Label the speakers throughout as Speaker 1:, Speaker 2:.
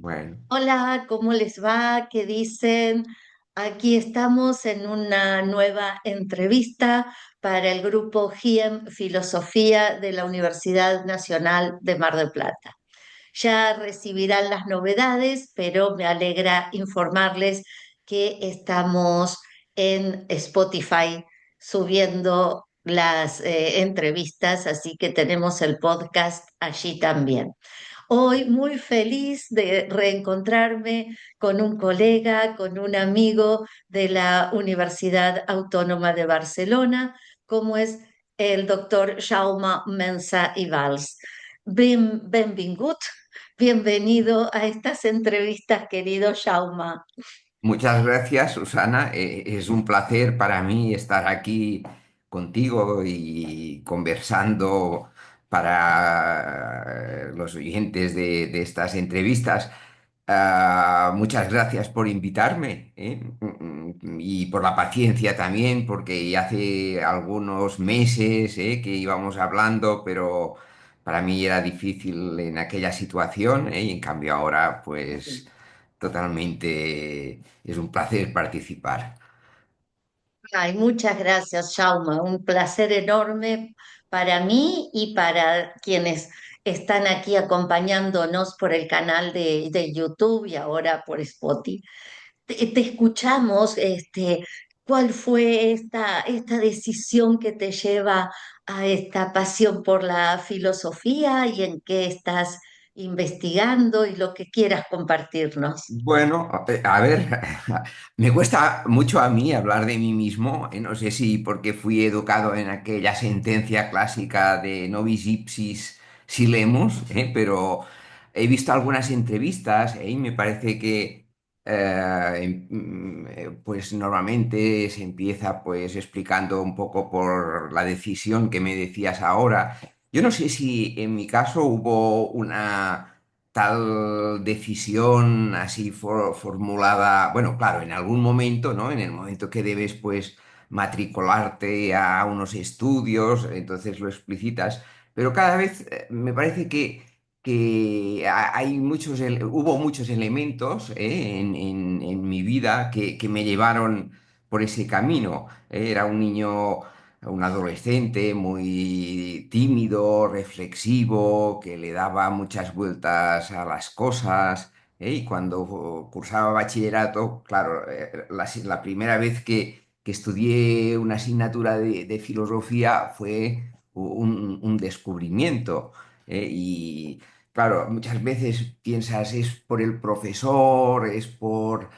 Speaker 1: Bueno,
Speaker 2: Hola, ¿cómo les va? ¿Qué dicen? Aquí estamos en una nueva entrevista para el grupo GIEM Filosofía de la Universidad Nacional de Mar del Plata. Ya recibirán las novedades, pero me alegra informarles que estamos en Spotify subiendo las entrevistas, así que tenemos el podcast allí también. Hoy muy feliz de reencontrarme con un colega, con un amigo de la Universidad Autónoma de Barcelona, como es el doctor Jaume Mensa i Valls. Benvingut, bienvenido a estas entrevistas, querido Jaume.
Speaker 1: muchas gracias, Susana. Es un placer para mí estar aquí contigo y conversando para los oyentes de estas entrevistas. Muchas gracias por invitarme, ¿eh? Y por la paciencia también, porque ya hace algunos meses, que íbamos hablando, pero para mí era difícil en aquella situación, y en cambio ahora, pues totalmente es un placer participar.
Speaker 2: Ay, muchas gracias, Shauma. Un placer enorme para mí y para quienes están aquí acompañándonos por el canal de YouTube y ahora por Spotify. Te escuchamos, ¿cuál fue esta decisión que te lleva a esta pasión por la filosofía y en qué estás investigando y lo que quieras compartirnos?
Speaker 1: Bueno, a ver, me cuesta mucho a mí hablar de mí mismo. No sé si porque fui educado en aquella sentencia clásica de nobis ipsis silemus, pero he visto algunas entrevistas, y me parece que pues normalmente se empieza pues explicando un poco por la decisión que me decías ahora. Yo no sé si en mi caso hubo una tal decisión así formulada, bueno, claro, en algún momento, ¿no? En el momento que debes, pues, matricularte a unos estudios, entonces lo explicitas, pero cada vez me parece que hay hubo muchos elementos, en mi vida que me llevaron por ese camino. Era un niño, un adolescente muy tímido, reflexivo, que le daba muchas vueltas a las cosas, y cuando cursaba bachillerato, claro, la primera vez que estudié una asignatura de filosofía fue un descubrimiento. Y claro, muchas veces piensas es por el profesor, es por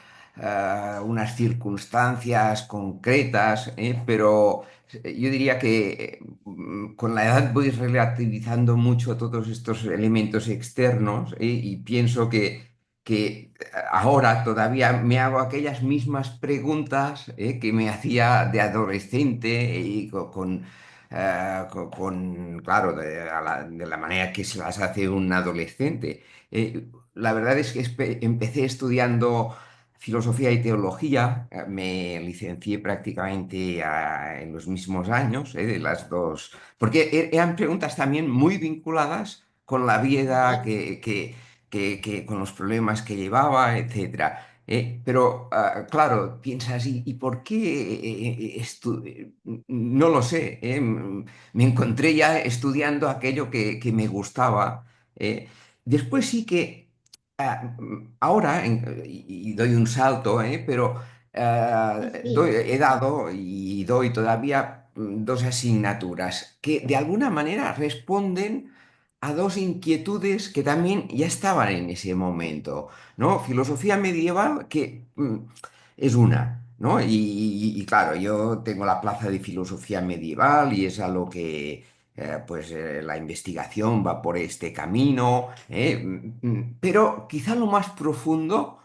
Speaker 1: unas circunstancias concretas, pero yo diría que con la edad voy relativizando mucho todos estos elementos externos, y pienso que ahora todavía me hago aquellas mismas preguntas, que me hacía de adolescente, y claro, de la manera que se las hace un adolescente. La verdad es que empecé estudiando filosofía y teología. Me licencié prácticamente en los mismos años, de las dos, porque eran preguntas también muy vinculadas con la vida, con los problemas que llevaba, etcétera. Pero claro, piensas, ¿y por qué no lo sé? Me encontré ya estudiando aquello que me gustaba. eh. Después sí que ahora, y doy un salto, pero
Speaker 2: Sí, sí.
Speaker 1: he dado y doy todavía dos asignaturas que de alguna manera responden a dos inquietudes que también ya estaban en ese momento, ¿no? Filosofía medieval, que es una, ¿no? Y claro, yo tengo la plaza de filosofía medieval y es a lo que la investigación va por este camino, pero quizá lo más profundo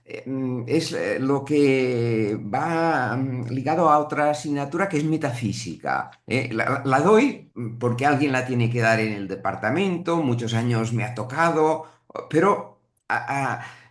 Speaker 1: es lo que va ligado a otra asignatura que es metafísica. La doy porque alguien la tiene que dar en el departamento, muchos años me ha tocado, pero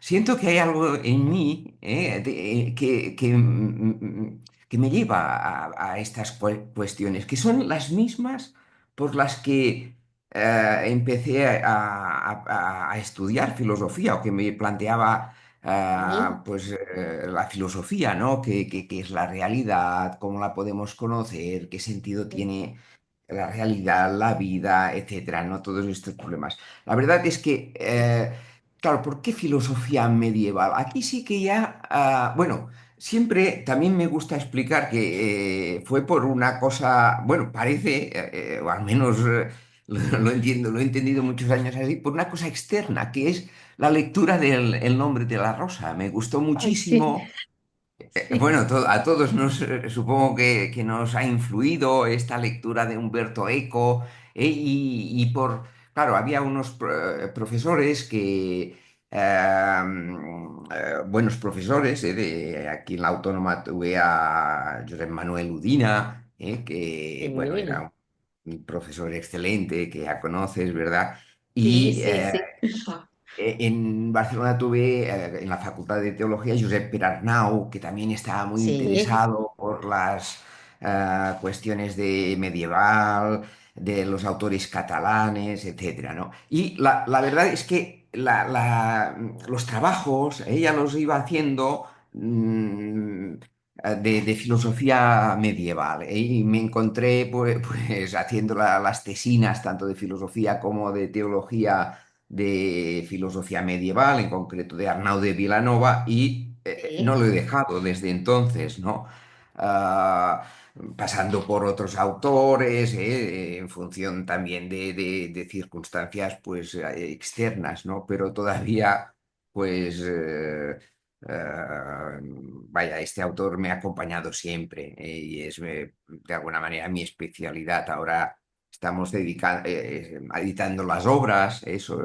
Speaker 1: siento que hay algo en mí, que me lleva a estas cuestiones, que son las mismas por las que empecé a estudiar filosofía o que me planteaba
Speaker 2: Sí,
Speaker 1: pues la filosofía, ¿no? ¿Qué es la realidad? ¿Cómo la podemos conocer? ¿Qué sentido tiene la realidad, la vida, etcétera, ¿no? Todos estos problemas. La verdad es que, claro, ¿por qué filosofía medieval? Aquí sí que ya, bueno, siempre también me gusta explicar que fue por una cosa, bueno, parece, o al menos lo entiendo, lo he entendido muchos años así, por una cosa externa, que es la lectura del El nombre de la rosa. Me gustó
Speaker 2: ay, sí,
Speaker 1: muchísimo.
Speaker 2: sí,
Speaker 1: Bueno, a todos nos, supongo que nos ha influido esta lectura de Humberto Eco, claro, había unos profesores que, buenos profesores, aquí en la Autónoma tuve a Josep Manuel Udina, que, bueno,
Speaker 2: sí,
Speaker 1: era un profesor excelente que ya conoces, ¿verdad?
Speaker 2: sí,
Speaker 1: Y
Speaker 2: sí, sí,
Speaker 1: en Barcelona tuve en la Facultad de Teología Josep Perarnau, que también estaba muy
Speaker 2: sí,
Speaker 1: interesado por las cuestiones de medieval, de los autores catalanes, etcétera, ¿no? Y la verdad es que los trabajos ella los iba haciendo de filosofía medieval, y me encontré pues, haciendo las tesinas tanto de filosofía como de teología de filosofía medieval, en concreto de Arnau de Vilanova, y no
Speaker 2: sí.
Speaker 1: lo he dejado desde entonces, ¿no? Ah, pasando por otros autores, en función también de circunstancias pues, externas, ¿no? Pero todavía, pues, vaya, este autor me ha acompañado siempre, y es de alguna manera mi especialidad. Ahora estamos editando las obras, eso.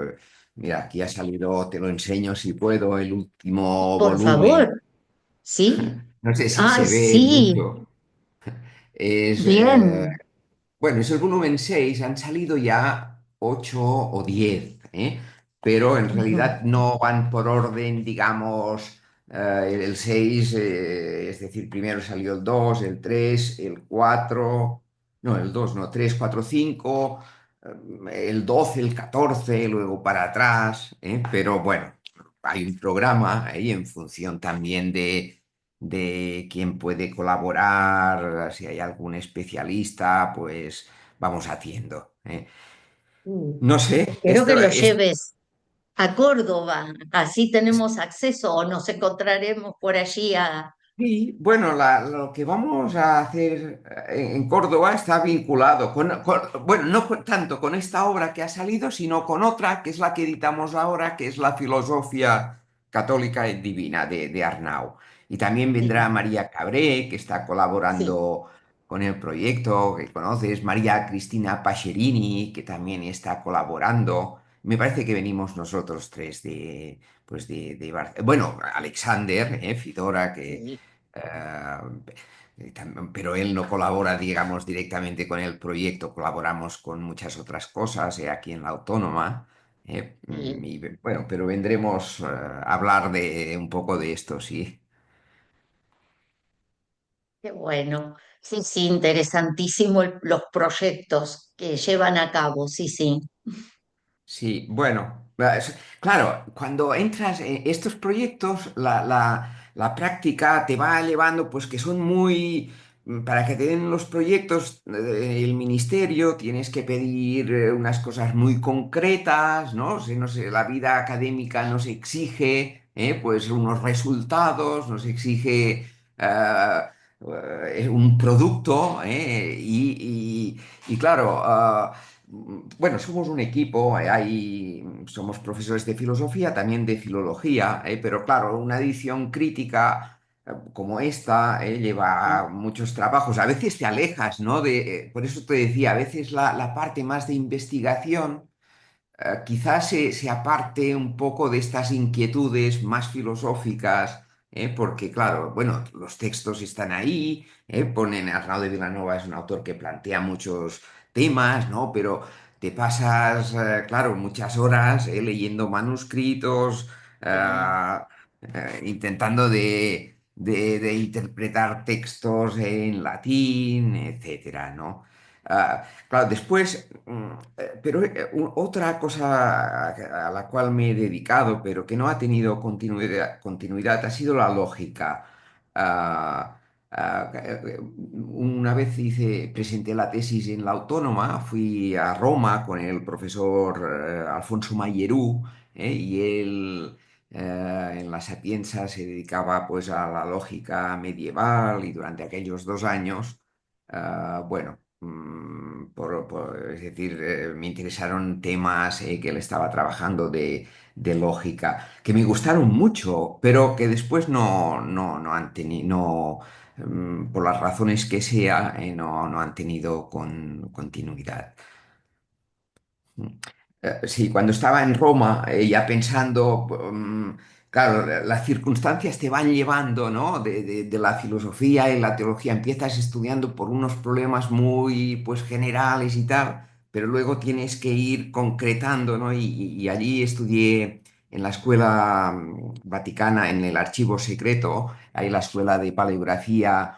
Speaker 1: Mira, aquí ha salido, te lo enseño si puedo, el último
Speaker 2: Por
Speaker 1: volumen.
Speaker 2: favor, sí.
Speaker 1: No sé si
Speaker 2: Ay,
Speaker 1: se ve
Speaker 2: sí,
Speaker 1: mucho. Es,
Speaker 2: bien.
Speaker 1: bueno, es el volumen 6. Han salido ya 8 o 10, ¿eh? Pero en
Speaker 2: Ujú.
Speaker 1: realidad no van por orden, digamos, el 6, es decir, primero salió el 2, el 3, el 4, no, el 2, no, 3, 4, 5, el 12, el 14, luego para atrás, ¿eh? Pero bueno, hay un programa ahí en función también de quién puede colaborar, si hay algún especialista, pues vamos haciendo, ¿eh?
Speaker 2: Mm.
Speaker 1: No sé,
Speaker 2: Quiero que lo lleves a Córdoba, así tenemos acceso o nos encontraremos por allí a...
Speaker 1: sí, bueno, lo que vamos a hacer en Córdoba está vinculado bueno, no tanto con esta obra que ha salido, sino con otra, que es la que editamos ahora, que es la Filosofía Católica y Divina de Arnau. Y también vendrá
Speaker 2: Sí,
Speaker 1: María Cabré, que está
Speaker 2: sí,
Speaker 1: colaborando con el proyecto, que conoces, María Cristina Pacherini, que también está colaborando. Me parece que venimos nosotros tres pues bueno, Alexander, Fidora, que
Speaker 2: sí,
Speaker 1: pero él no colabora, digamos, directamente con el proyecto, colaboramos con muchas otras cosas, aquí en la Autónoma.
Speaker 2: sí.
Speaker 1: Y, bueno, pero vendremos a hablar de un poco de esto, sí.
Speaker 2: Qué bueno. Sí, sí, interesantísimo los proyectos que llevan a cabo, sí, sí.
Speaker 1: Sí, bueno, claro, cuando entras en estos proyectos, la práctica te va llevando, pues que son muy, para que te den los proyectos, el ministerio, tienes que pedir unas cosas muy concretas, ¿no? No sé, la vida académica nos exige, pues unos resultados, nos exige un producto, y claro, bueno, somos un equipo, somos profesores de filosofía, también de filología, pero claro, una edición crítica como esta lleva muchos trabajos. A veces te alejas, ¿no? Por eso te decía, a veces la parte más de investigación quizás se aparte un poco de estas inquietudes más filosóficas, porque claro, bueno, los textos están ahí, ponen Arnau de Vilanova es un autor que plantea muchos temas, ¿no? Pero te pasas, claro, muchas horas leyendo manuscritos,
Speaker 2: Sí.
Speaker 1: intentando de interpretar textos en latín, etcétera, ¿no? Claro, después, pero otra cosa a la cual me he dedicado, pero que no ha tenido continuidad, ha sido la lógica. Ah, una vez presenté la tesis en la Autónoma, fui a Roma con el profesor Alfonso Mayerú, y él en la Sapienza se dedicaba pues a la lógica medieval y durante aquellos 2 años. Bueno, es decir, me interesaron temas que él estaba trabajando de lógica, que me gustaron mucho, pero que después no han tenido, por las razones que sea, no han tenido continuidad. Sí, cuando estaba en Roma, ya pensando, claro, las circunstancias te van llevando, ¿no? De la filosofía y la teología, empiezas estudiando por unos problemas muy, pues, generales y tal, pero luego tienes que ir concretando, ¿no? Y allí estudié en la escuela Vaticana, en el archivo secreto, hay la escuela de paleografía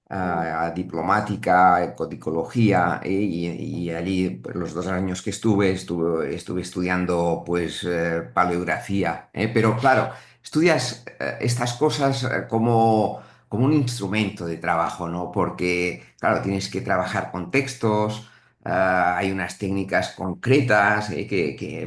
Speaker 2: Mm.
Speaker 1: diplomática, codicología, y allí pues, los 2 años que estuve estudiando pues paleografía, pero claro, estudias estas cosas como un instrumento de trabajo, ¿no? Porque, claro, tienes que trabajar con textos. Hay unas técnicas concretas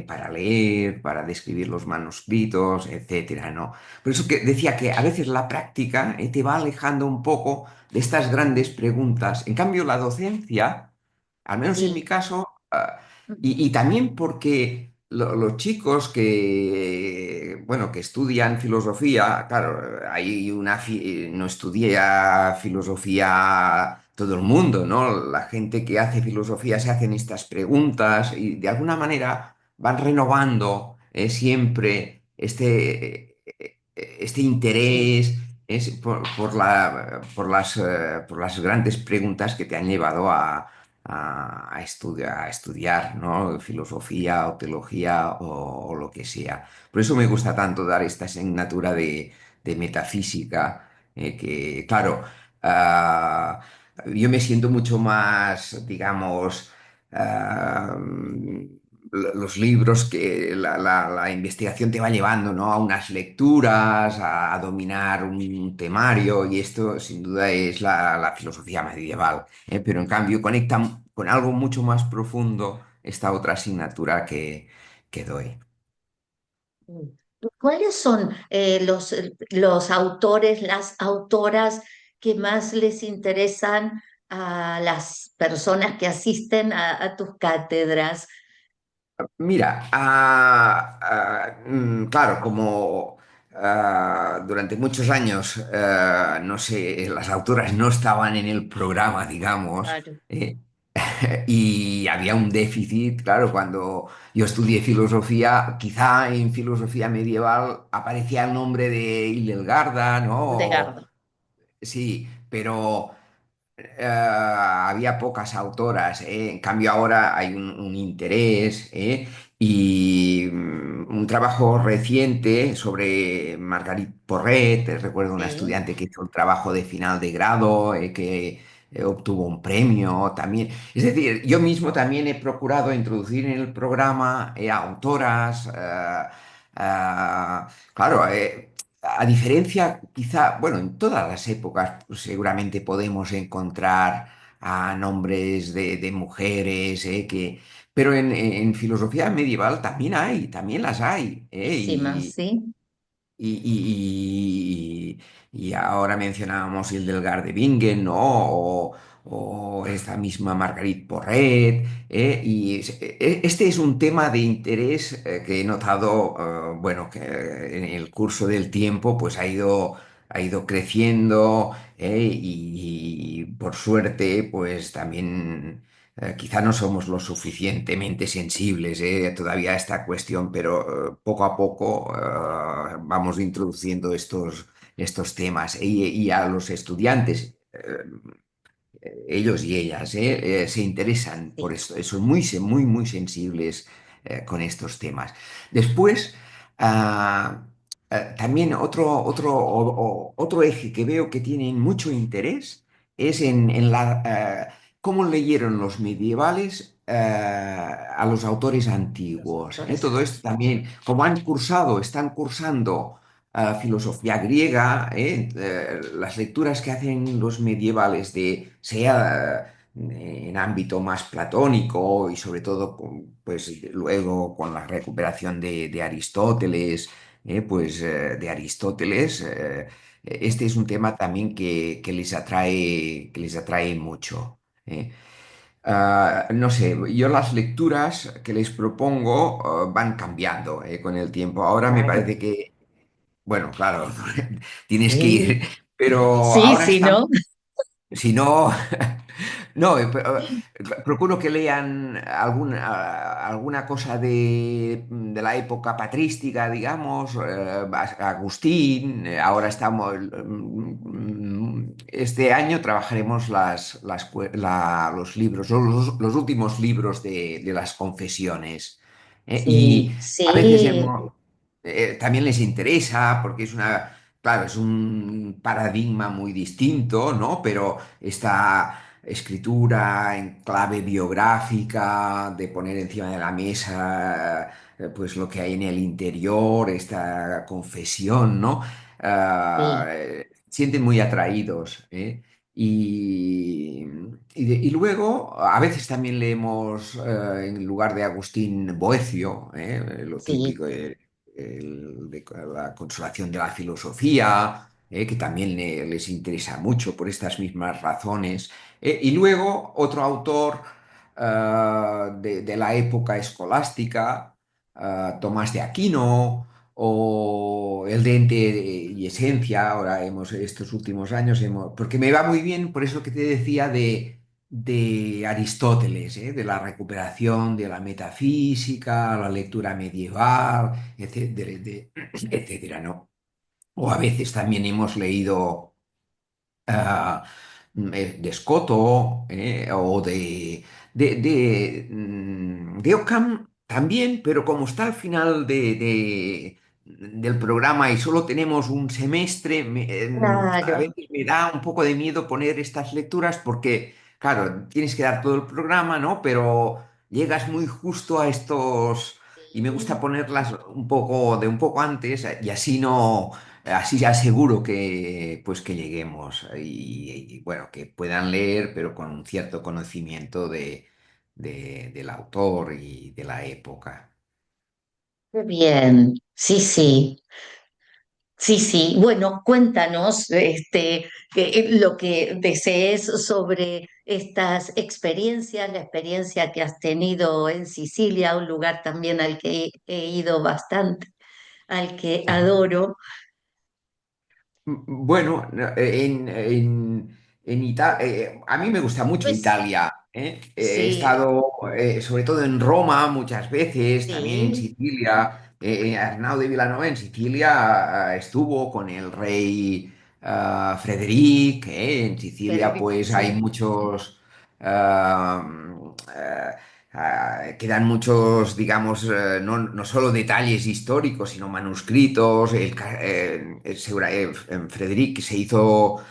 Speaker 1: para leer, para describir los manuscritos, etcétera, ¿no? Por eso que decía que a veces la práctica te va alejando un poco de estas grandes preguntas. En cambio, la docencia, al menos en mi
Speaker 2: Sí.
Speaker 1: caso, y también porque los chicos bueno, que estudian filosofía, claro, no estudia filosofía todo el mundo, ¿no? La gente que hace filosofía se hacen estas preguntas y de alguna manera van renovando siempre este
Speaker 2: Sí.
Speaker 1: interés por las grandes preguntas que te han llevado a estudiar, ¿no? Filosofía o teología o lo que sea. Por eso me gusta tanto dar esta asignatura de metafísica, que, claro, ah, yo me siento mucho más, digamos, ah, los libros que la investigación te va llevando, ¿no? A unas lecturas, a dominar un temario, y esto sin duda es la filosofía medieval, pero en cambio conecta con algo mucho más profundo esta otra asignatura que doy.
Speaker 2: Mm. ¿Cuáles son los autores, las autoras que más les interesan a las personas que asisten a tus cátedras?
Speaker 1: Mira, claro, como durante muchos años, no sé, las autoras no estaban en el programa, digamos,
Speaker 2: Claro.
Speaker 1: y había un déficit, claro, cuando yo estudié filosofía, quizá en filosofía medieval aparecía el nombre de Hildegarda,
Speaker 2: De
Speaker 1: ¿no?
Speaker 2: Garda.
Speaker 1: Sí, pero había pocas autoras, ¿eh? En cambio ahora hay un interés, ¿eh? Y un trabajo reciente sobre Marguerite Porret. Recuerdo una
Speaker 2: Sí,
Speaker 1: estudiante que hizo el trabajo de final de grado, que obtuvo un premio también. Es decir, yo mismo también he procurado introducir en el programa autoras. Claro, a diferencia, quizá, bueno, en todas las épocas pues, seguramente podemos encontrar nombres de mujeres, pero en filosofía medieval también las hay,
Speaker 2: muchísimas, sí.
Speaker 1: y ahora mencionábamos Hildegard de Bingen, ¿no? O esta misma Marguerite Porret, este es un tema de interés que he notado, bueno, que en el curso del tiempo pues ha ido creciendo, y por suerte pues también quizá no somos lo suficientemente sensibles todavía a esta cuestión, pero poco a poco vamos introduciendo estos temas, y a los estudiantes. Ellos y ellas se interesan por
Speaker 2: Sí,
Speaker 1: esto, son muy sensibles con estos temas. Después, ah, también otro eje que veo que tienen mucho interés es en cómo leyeron los medievales a los autores
Speaker 2: Los
Speaker 1: antiguos.
Speaker 2: autores
Speaker 1: Todo esto también, como están cursando filosofía griega, las lecturas que hacen los medievales, sea en ámbito más platónico y sobre todo pues, luego con la recuperación de Aristóteles, de Aristóteles. Este es un tema también que les atrae mucho. ¿Eh? No sé, yo las lecturas que les propongo van cambiando con el tiempo. Ahora me
Speaker 2: claro.
Speaker 1: parece que, bueno, claro, tienes que
Speaker 2: Sí,
Speaker 1: ir, pero
Speaker 2: sí,
Speaker 1: ahora
Speaker 2: sí,
Speaker 1: estamos,
Speaker 2: ¿no?
Speaker 1: si no, no, procuro que lean alguna cosa de la época patrística, digamos, Agustín. Ahora estamos, este año trabajaremos los libros, los últimos libros de las confesiones. Y
Speaker 2: Sí,
Speaker 1: a veces
Speaker 2: sí,
Speaker 1: también les interesa porque claro, es un paradigma muy distinto, ¿no? Pero esta escritura en clave biográfica, de poner encima de la mesa pues lo que hay en el interior, esta confesión, ¿no?
Speaker 2: sí,
Speaker 1: Sienten muy atraídos, ¿eh? Y luego, a veces también leemos, en lugar de Agustín, Boecio, lo
Speaker 2: sí,
Speaker 1: típico, de la consolación de la filosofía, que también les interesa mucho por estas mismas razones. Y luego otro autor de la época escolástica, Tomás de Aquino, o El Dente y Esencia, ahora estos últimos años, porque me va muy bien, por eso que te decía de Aristóteles, de la recuperación de la metafísica, la lectura medieval, etcétera, etcétera, ¿no? O a veces también hemos leído ah, de Scotto, o de Ockham también, pero como está al final del programa y solo tenemos un semestre, a
Speaker 2: claro.
Speaker 1: veces me da un poco de miedo poner estas lecturas porque, claro, tienes que dar todo el programa, ¿no? Pero llegas muy justo a estos. Y me gusta
Speaker 2: Sí,
Speaker 1: ponerlas un poco antes y así no, así ya seguro que, pues, que lleguemos y, bueno, que puedan leer, pero con un cierto conocimiento del autor y de la época.
Speaker 2: qué bien. Sí, sí. Sí, sí. Bueno, cuéntanos, lo que desees sobre estas experiencias, la experiencia que has tenido en Sicilia, un lugar también al que he ido bastante, al que adoro.
Speaker 1: Bueno, no, en Italia, a mí me gusta mucho
Speaker 2: Pues
Speaker 1: Italia, ¿eh? He
Speaker 2: sí,
Speaker 1: estado sobre todo en Roma muchas veces, también en
Speaker 2: sí,
Speaker 1: Sicilia. Arnau de Vilanova en Sicilia estuvo con el rey Frederic. En Sicilia pues hay
Speaker 2: sí,
Speaker 1: muchos, ah, quedan muchos, digamos, no solo detalles históricos, sino manuscritos. Frederic se hizo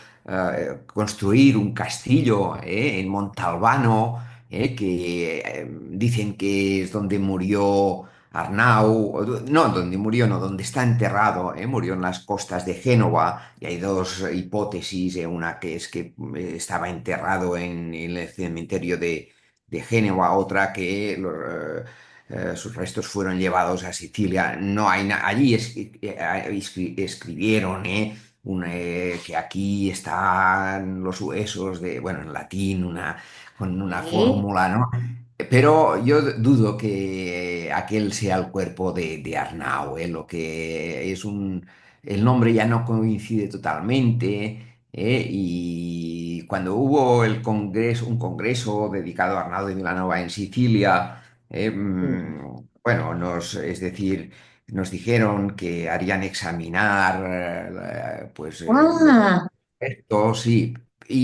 Speaker 1: construir un castillo en Montalbano, que dicen que es donde murió Arnau, no, donde murió, no, donde está enterrado, murió en las costas de Génova, y hay dos hipótesis, una que es que estaba enterrado en el cementerio de Génova, otra que sus restos fueron llevados a Sicilia. No hay allí escribieron, que aquí están los huesos bueno, en latín, con una
Speaker 2: sí.
Speaker 1: fórmula, ¿no? Pero yo dudo que aquel sea el cuerpo de Arnau, lo que es el nombre ya no coincide totalmente. Y cuando hubo un congreso dedicado a Arnau de Vilanova en Sicilia,
Speaker 2: Sí.
Speaker 1: bueno, es decir, nos dijeron que harían examinar pues los
Speaker 2: Ah,
Speaker 1: restos, sí.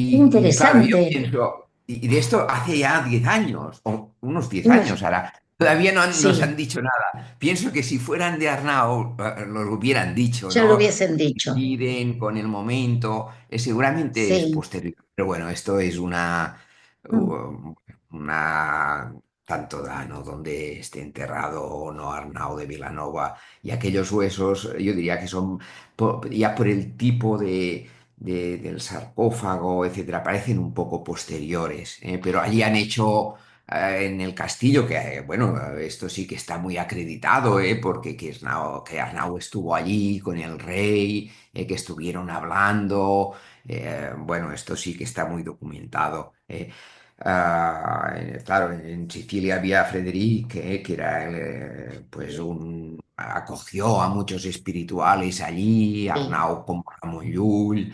Speaker 2: qué
Speaker 1: Y claro, yo
Speaker 2: interesante.
Speaker 1: pienso, y de esto hace ya 10 años, o unos 10
Speaker 2: Uf,
Speaker 1: años ahora, todavía no nos
Speaker 2: sí,
Speaker 1: han dicho nada. Pienso que si fueran de Arnau, nos lo hubieran dicho,
Speaker 2: ya lo
Speaker 1: ¿no?
Speaker 2: hubiesen dicho.
Speaker 1: Coinciden con el momento, seguramente es
Speaker 2: Sí.
Speaker 1: posterior. Pero bueno, esto es
Speaker 2: Mm.
Speaker 1: una tanto Dano donde esté enterrado o no Arnau de Vilanova y aquellos huesos, yo diría que son ya por el tipo del sarcófago, etcétera, parecen un poco posteriores, pero allí han hecho en el castillo, que bueno, esto sí que está muy acreditado, porque que Arnau estuvo allí con el rey, que estuvieron hablando. Bueno, esto sí que está muy documentado. Claro, en Sicilia había Frederic, que era pues acogió a muchos espirituales allí,
Speaker 2: Sí,
Speaker 1: Arnau con Ramon Llull,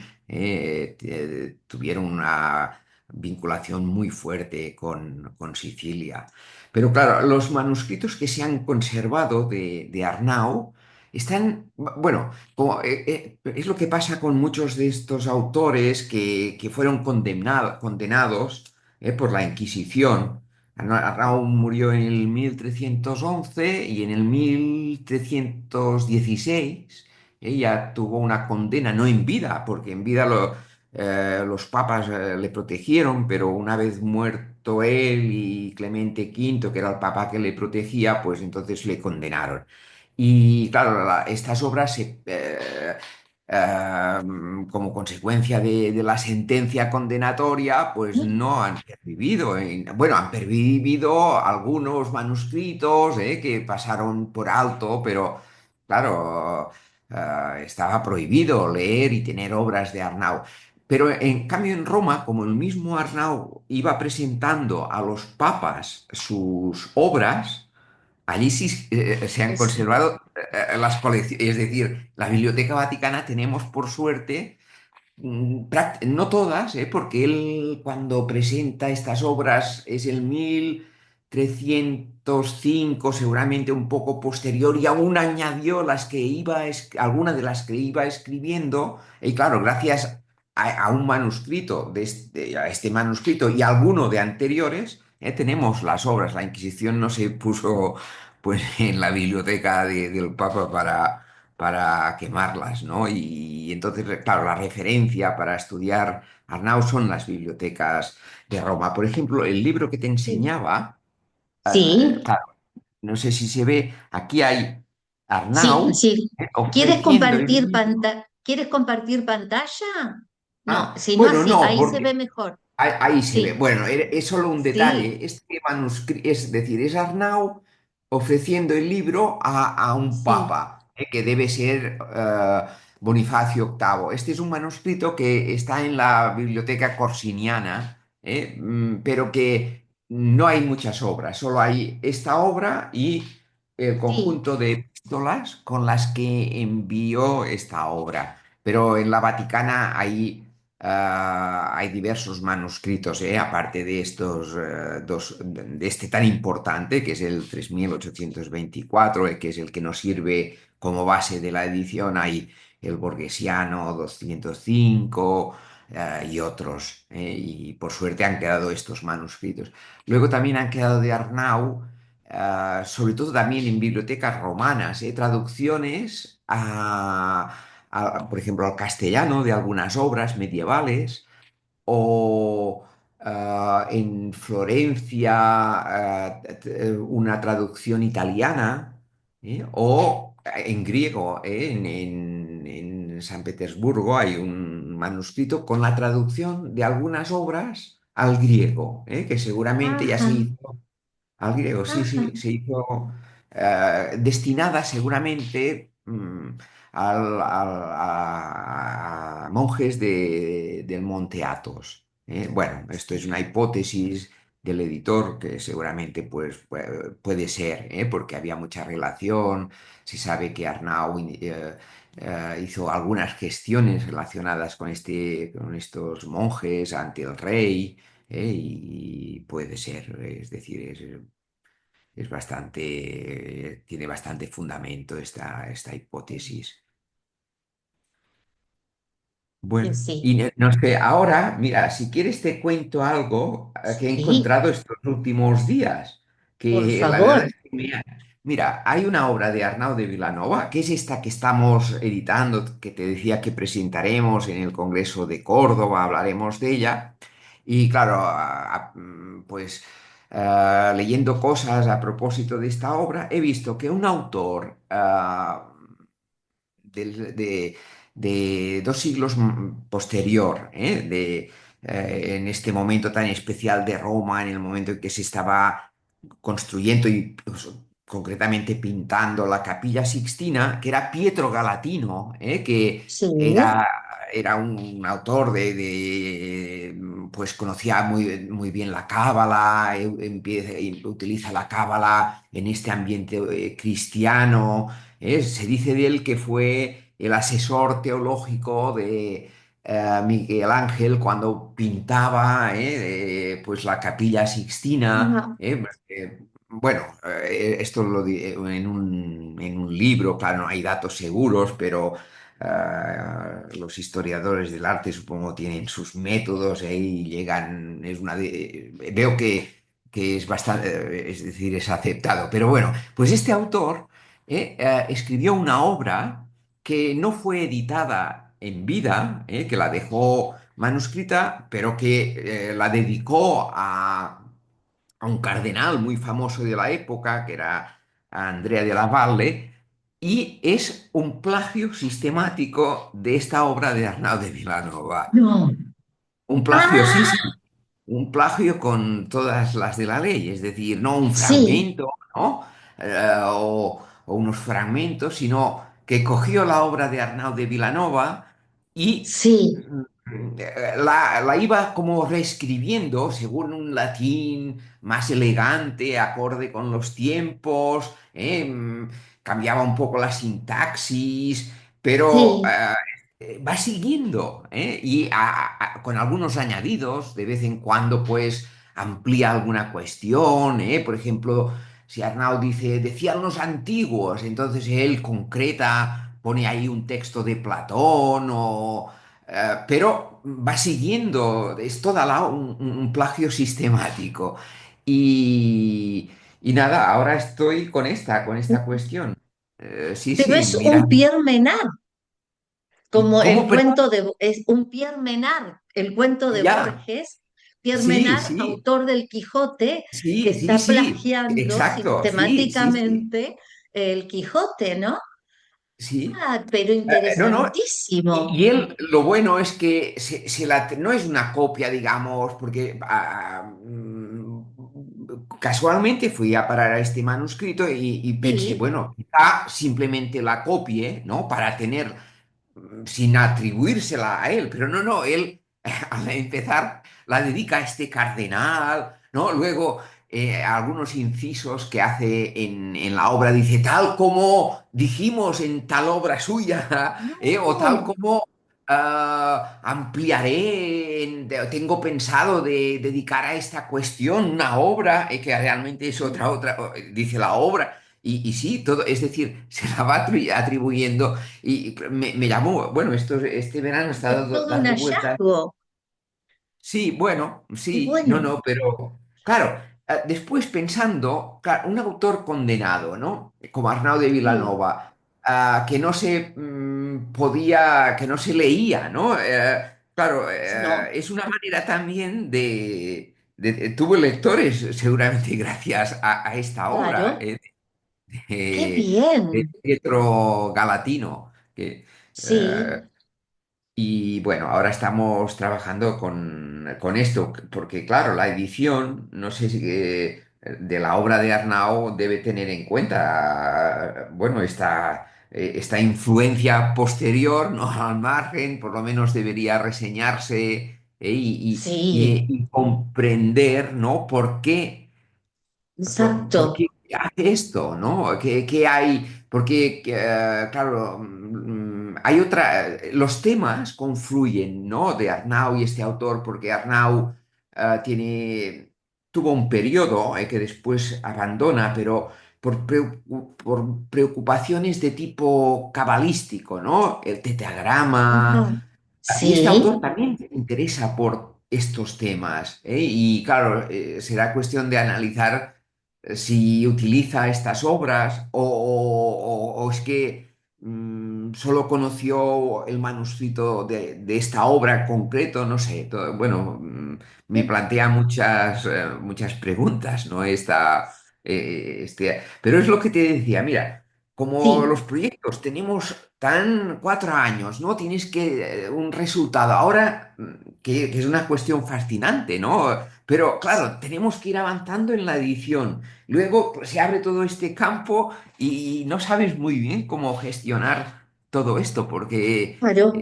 Speaker 1: tuvieron una vinculación muy fuerte con Sicilia. Pero claro, los manuscritos que se han conservado de Arnau están, bueno, es lo que pasa con muchos de estos autores que fueron condenados por la Inquisición. Arnau murió en el 1311 y en el 1316 ella tuvo una condena, no en vida, porque en vida los papas le protegieron, pero una vez muerto él y Clemente V, que era el papa que le protegía, pues entonces le condenaron. Y claro, estas obras como consecuencia de la sentencia condenatoria, pues no han pervivido. Bueno, han pervivido algunos manuscritos que pasaron por alto, pero claro, estaba prohibido leer y tener obras de Arnau. Pero en cambio en Roma, como el mismo Arnau iba presentando a los papas sus obras, allí sí se han
Speaker 2: sí,
Speaker 1: conservado las colecciones, es decir, la Biblioteca Vaticana tenemos por suerte, no todas, porque él cuando presenta estas obras es el 1305, seguramente un poco posterior, y aún añadió algunas de las que iba escribiendo, y claro, gracias a un manuscrito, a este manuscrito y alguno de anteriores, tenemos las obras. La Inquisición no se puso pues en la biblioteca del Papa para quemarlas, ¿no? Y entonces, claro, la referencia para estudiar Arnau son las bibliotecas de Roma. Por ejemplo, el libro que te
Speaker 2: sí.
Speaker 1: enseñaba,
Speaker 2: Sí,
Speaker 1: claro, no sé si se ve, aquí hay
Speaker 2: sí,
Speaker 1: Arnau
Speaker 2: sí.
Speaker 1: ofreciendo el libro.
Speaker 2: ¿Quieres compartir pantalla? No,
Speaker 1: Ah,
Speaker 2: si no,
Speaker 1: bueno,
Speaker 2: así,
Speaker 1: no,
Speaker 2: ahí se ve
Speaker 1: porque
Speaker 2: mejor.
Speaker 1: ahí se ve.
Speaker 2: Sí,
Speaker 1: Bueno, es solo un
Speaker 2: sí,
Speaker 1: detalle. Este manuscrito, es decir, es Arnau ofreciendo el libro a un
Speaker 2: sí,
Speaker 1: papa, que debe ser Bonifacio VIII. Este es un manuscrito que está en la Biblioteca Corsiniana, pero que no hay muchas obras, solo hay esta obra y el
Speaker 2: sí,
Speaker 1: conjunto de epístolas con las que envió esta obra. Pero en la Vaticana hay diversos manuscritos, aparte de estos dos, de este tan importante, que es el 3824, que es el que nos sirve como base de la edición. Hay el Borgesiano 205 y otros, y por suerte han quedado estos manuscritos. Luego también han quedado de Arnau, sobre todo también en bibliotecas romanas, traducciones por ejemplo, al castellano de algunas obras medievales o en Florencia una traducción italiana, o en griego, en San Petersburgo hay un manuscrito con la traducción de algunas obras al griego, que seguramente ya se
Speaker 2: ajá,
Speaker 1: hizo al griego, sí,
Speaker 2: ajá,
Speaker 1: sí, se hizo destinada seguramente a monjes del Monte Athos. Bueno, esto es
Speaker 2: sí,
Speaker 1: una hipótesis del editor que seguramente pues, puede ser, porque había mucha relación. Se sabe que Arnau hizo algunas gestiones relacionadas con estos monjes ante el rey. Y puede ser, es decir, tiene bastante fundamento esta hipótesis.
Speaker 2: sí,
Speaker 1: Bueno, y
Speaker 2: sí,
Speaker 1: no sé, ahora, mira, si quieres te cuento algo que he
Speaker 2: sí,
Speaker 1: encontrado estos últimos días,
Speaker 2: por
Speaker 1: que la verdad
Speaker 2: favor.
Speaker 1: es que, mira, hay una obra de Arnau de Vilanova, que es esta que estamos editando, que te decía que presentaremos en el Congreso de Córdoba, hablaremos de ella, Y claro, pues leyendo cosas a propósito de esta obra, he visto que un autor del- de 2 siglos posterior, en este momento tan especial de Roma, en el momento en que se estaba construyendo y pues, concretamente pintando la Capilla Sixtina, que era Pietro Galatino, que
Speaker 2: Sí,
Speaker 1: era, era un autor pues conocía muy bien la Cábala, utiliza la Cábala en este ambiente cristiano. Se dice de él que fue el asesor teológico de Miguel Ángel cuando pintaba pues la Capilla Sixtina.
Speaker 2: ajá,
Speaker 1: Bueno, esto en un libro, claro, no hay datos seguros, pero los historiadores del arte supongo tienen sus métodos y llegan, veo que es bastante, es decir, es aceptado. Pero bueno, pues este autor escribió una obra que no fue editada en vida, que la dejó manuscrita, pero que la dedicó a un cardenal muy famoso de la época, que era Andrea de la Valle, y es un plagio sistemático de esta obra de Arnau de Vilanova.
Speaker 2: no.
Speaker 1: Un plagio, sí,
Speaker 2: Ah,
Speaker 1: sí, un plagio con todas las de la ley, es decir, no un
Speaker 2: sí,
Speaker 1: fragmento, ¿no? O unos fragmentos, sino que cogió la obra de Arnau de Vilanova y
Speaker 2: sí,
Speaker 1: la iba como reescribiendo según un latín más elegante, acorde con los tiempos, cambiaba un poco la sintaxis, pero
Speaker 2: sí.
Speaker 1: va siguiendo, y con algunos añadidos, de vez en cuando pues amplía alguna cuestión, por ejemplo, si Arnaud dice, decían los antiguos, entonces él concreta, pone ahí un texto de Platón pero va siguiendo, es toda un plagio sistemático. Y, y nada, ahora estoy con esta cuestión. Sí,
Speaker 2: Pero
Speaker 1: sí,
Speaker 2: es
Speaker 1: mira.
Speaker 2: un Pierre Menard, como
Speaker 1: ¿Cómo,
Speaker 2: el
Speaker 1: perdón?
Speaker 2: cuento es un Pierre Menard, el cuento de
Speaker 1: Ya,
Speaker 2: Borges, Pierre
Speaker 1: sí,
Speaker 2: Menard,
Speaker 1: sí,
Speaker 2: autor del Quijote, que
Speaker 1: sí, sí,
Speaker 2: está
Speaker 1: sí,
Speaker 2: plagiando
Speaker 1: exacto, sí, sí, sí,
Speaker 2: sistemáticamente el Quijote, ¿no?
Speaker 1: sí.
Speaker 2: Ah, pero
Speaker 1: No, no.
Speaker 2: interesantísimo.
Speaker 1: Y él, lo bueno es que no es una copia, digamos, porque casualmente fui a parar a este manuscrito y pensé,
Speaker 2: Sí,
Speaker 1: bueno, quizá simplemente la copie, ¿no? Para tener, sin atribuírsela a él, pero no, no, él al empezar la dedica a este cardenal, ¿no? Luego algunos incisos que hace en la obra, dice, tal como dijimos en tal obra suya, o tal
Speaker 2: no,
Speaker 1: como ampliaré, tengo pensado de dedicar a esta cuestión una obra, que realmente es dice la obra. Y sí, todo, es decir, se la va atribuyendo y me llamó, bueno, este verano he
Speaker 2: es
Speaker 1: estado
Speaker 2: todo un
Speaker 1: dando vueltas.
Speaker 2: hallazgo.
Speaker 1: Sí, bueno,
Speaker 2: Y
Speaker 1: sí, no,
Speaker 2: bueno,
Speaker 1: no, pero claro, después pensando, claro, un autor condenado, ¿no? Como Arnau de
Speaker 2: sí,
Speaker 1: Vilanova, que no se podía, que no se leía, ¿no? Claro,
Speaker 2: no,
Speaker 1: es una manera también tuvo lectores seguramente gracias a esta obra,
Speaker 2: claro, qué
Speaker 1: de, de
Speaker 2: bien.
Speaker 1: Pietro Galatino, que
Speaker 2: Sí,
Speaker 1: y bueno, ahora estamos trabajando con esto, porque claro, la edición, no sé si de la obra de Arnau debe tener en cuenta, bueno, esta influencia posterior, ¿no? Al margen, por lo menos debería reseñarse,
Speaker 2: sí,
Speaker 1: y comprender, ¿no? ¿Por qué? ¿Por
Speaker 2: exacto.
Speaker 1: qué hace esto, no? ¿Qué hay? Porque, claro, hay los temas confluyen, ¿no? De Arnau y este autor, porque Arnau tuvo un periodo que después abandona, pero por preocupaciones de tipo cabalístico, ¿no? El tetragrama.
Speaker 2: Ajá.
Speaker 1: Y este
Speaker 2: Sí,
Speaker 1: autor también se interesa por estos temas, y claro, será cuestión de analizar si utiliza estas obras o es que solo conoció el manuscrito de esta obra en concreto, no sé, bueno, me plantea muchas preguntas, ¿no? Pero es lo que te decía, mira, como
Speaker 2: Sí,
Speaker 1: los proyectos tenemos tan 4 años, ¿no? Tienes que un resultado. Ahora, que es una cuestión fascinante, ¿no? Pero claro, tenemos que ir avanzando en la edición. Luego pues, se abre todo este campo y no sabes muy bien cómo gestionar todo esto, porque
Speaker 2: claro.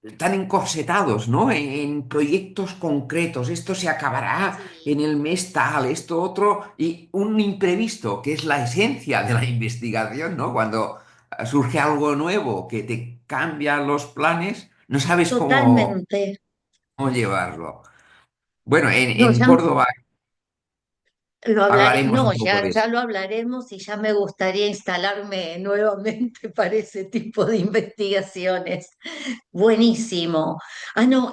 Speaker 1: están encorsetados, ¿no? En proyectos concretos. Esto se acabará en
Speaker 2: Sí.
Speaker 1: el mes tal, esto otro, y un imprevisto, que es la esencia de la investigación, ¿no? Cuando surge algo nuevo que te cambia los planes, no sabes
Speaker 2: Totalmente.
Speaker 1: cómo llevarlo. Bueno,
Speaker 2: No,
Speaker 1: en Córdoba
Speaker 2: lo hablaré,
Speaker 1: hablaremos
Speaker 2: no,
Speaker 1: un poco
Speaker 2: ya,
Speaker 1: de
Speaker 2: ya
Speaker 1: eso.
Speaker 2: lo hablaremos y ya me gustaría instalarme nuevamente para ese tipo de investigaciones. Buenísimo. Ah, no,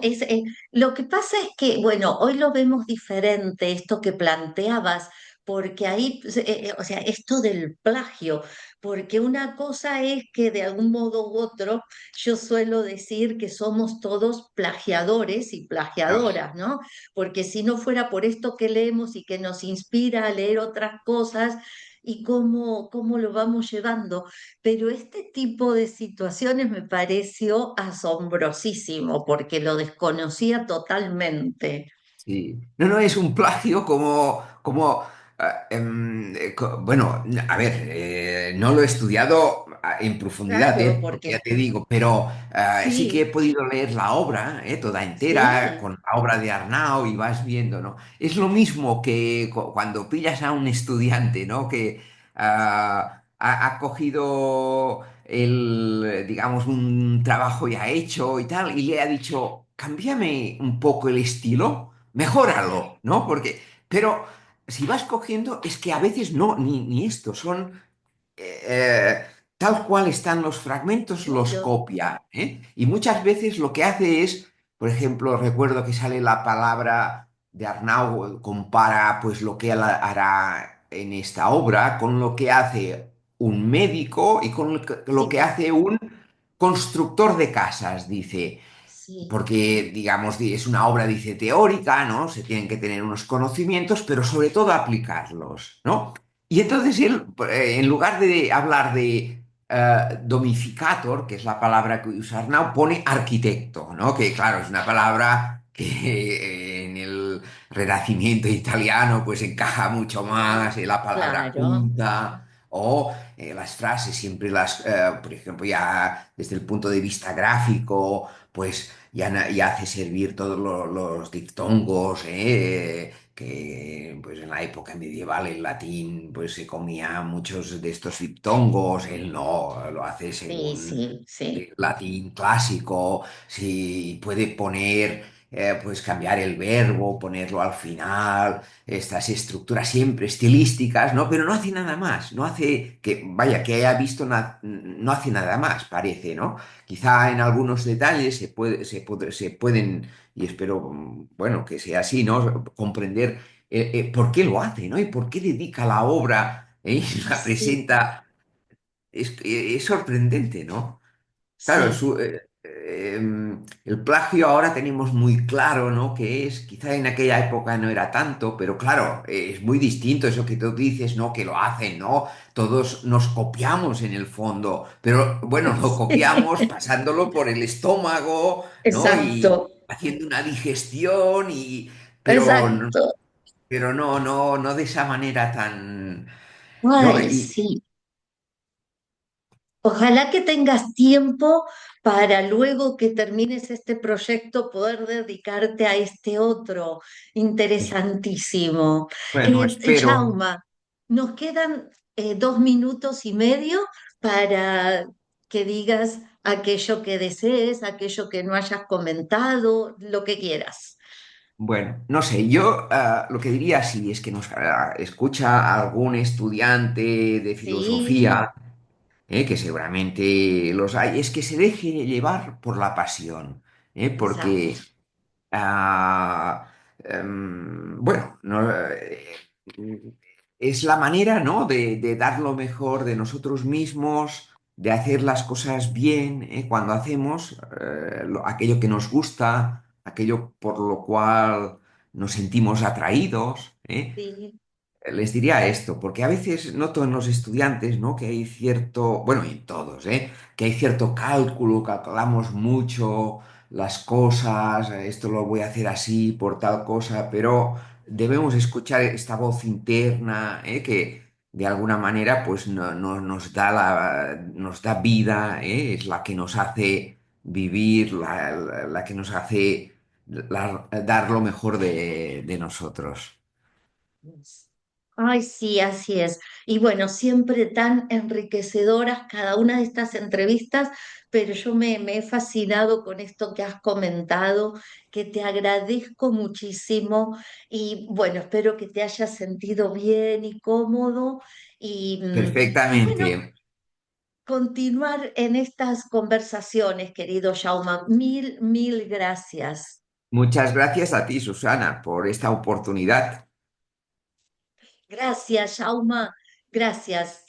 Speaker 2: lo que pasa es que, bueno, hoy lo vemos diferente, esto que planteabas, porque ahí, pues, o sea, esto del plagio, porque una cosa es que de algún modo u otro, yo suelo decir que somos todos plagiadores y
Speaker 1: Ah,
Speaker 2: plagiadoras, ¿no? Porque si no fuera por esto que leemos y que nos inspira a leer otras cosas, y cómo lo vamos llevando. Pero este tipo de situaciones me pareció asombrosísimo porque lo desconocía totalmente.
Speaker 1: sí. No, no, es un plagio bueno, a ver, no lo he estudiado en profundidad,
Speaker 2: Claro,
Speaker 1: porque ya
Speaker 2: porque
Speaker 1: te digo, pero sí que he
Speaker 2: sí,
Speaker 1: podido leer la obra, toda entera,
Speaker 2: sí,
Speaker 1: con la obra de Arnau y vas viendo, ¿no? Es lo mismo que cuando pillas a un estudiante, ¿no? Que ha cogido digamos, un trabajo ya hecho y tal, y le ha dicho, cámbiame un poco el estilo, mejóralo, ¿no? Pero si vas cogiendo, es que a veces no, ni esto, son eh, tal cual están los fragmentos, los
Speaker 2: claro,
Speaker 1: copia, ¿eh? Y muchas veces lo que hace es, por ejemplo, recuerdo que sale la palabra de Arnau, compara pues lo que él hará en esta obra con lo que hace un médico y con lo que
Speaker 2: sí,
Speaker 1: hace un constructor de casas, dice
Speaker 2: sí,
Speaker 1: porque, digamos, es una obra, dice, teórica, ¿no? Se tienen que tener unos conocimientos, pero sobre todo aplicarlos, ¿no? Y entonces él, en lugar de hablar de domificator, que es la palabra que usa Arnau, pone arquitecto, ¿no? Que, claro, es una palabra que en el Renacimiento italiano pues encaja mucho más, la palabra
Speaker 2: claro,
Speaker 1: culta o las frases, siempre por ejemplo, ya desde el punto de vista gráfico, pues ya hace servir todos los diptongos, que pues en la época medieval el latín pues se comía muchos de estos diptongos, él no, lo hace
Speaker 2: sí,
Speaker 1: según
Speaker 2: sí, sí,
Speaker 1: latín clásico, si puede poner, pues cambiar el verbo, ponerlo al final, estas estructuras siempre estilísticas, ¿no? Pero no hace nada más, no hace que, vaya, que haya visto, no hace nada más, parece, ¿no? Quizá en algunos detalles se pueden, y espero, bueno, que sea así, ¿no? Comprender por qué lo hace, ¿no? Y por qué dedica la obra, y la
Speaker 2: sí,
Speaker 1: presenta. Es sorprendente, ¿no? Claro,
Speaker 2: sí,
Speaker 1: el plagio ahora tenemos muy claro, ¿no? Que es, quizá en aquella época no era tanto, pero claro, es muy distinto eso que tú dices, ¿no? Que lo hacen, ¿no? Todos nos copiamos en el fondo, pero bueno, lo copiamos pasándolo por el estómago, ¿no? Y
Speaker 2: exacto,
Speaker 1: haciendo una digestión, pero,
Speaker 2: exacto.
Speaker 1: pero no de esa manera tan, ¿no?
Speaker 2: Ay, sí. Ojalá que tengas tiempo para luego que termines este proyecto poder dedicarte a este otro interesantísimo.
Speaker 1: Bueno, espero.
Speaker 2: Jauma, nos quedan 2 minutos y medio para que digas aquello que desees, aquello que no hayas comentado, lo que quieras.
Speaker 1: Bueno, no sé, yo lo que diría si es que nos escucha algún estudiante de
Speaker 2: Sí,
Speaker 1: filosofía, que seguramente los hay, es que se deje llevar por la pasión,
Speaker 2: exacto.
Speaker 1: porque, ah, bueno, es la manera, ¿no? De dar lo mejor de nosotros mismos, de hacer las cosas bien, cuando hacemos aquello que nos gusta, aquello por lo cual nos sentimos atraídos.
Speaker 2: Sí,
Speaker 1: Les diría esto, porque a veces noto en los estudiantes, ¿no? Que hay cierto, bueno, y en todos, que hay cierto cálculo, calculamos mucho las cosas, esto lo voy a hacer así por tal cosa, pero debemos escuchar esta voz interna, que de alguna manera pues nos da nos da vida, es la que nos hace vivir, la que nos hace dar lo mejor de nosotros.
Speaker 2: ay, sí, así es. Y bueno, siempre tan enriquecedoras cada una de estas entrevistas, pero yo me he fascinado con esto que has comentado, que te agradezco muchísimo y bueno, espero que te hayas sentido bien y cómodo y
Speaker 1: Perfectamente.
Speaker 2: bueno, continuar en estas conversaciones, querido Jaume. Mil, mil gracias.
Speaker 1: Muchas gracias a ti, Susana, por esta oportunidad.
Speaker 2: Gracias, Jaume. Gracias.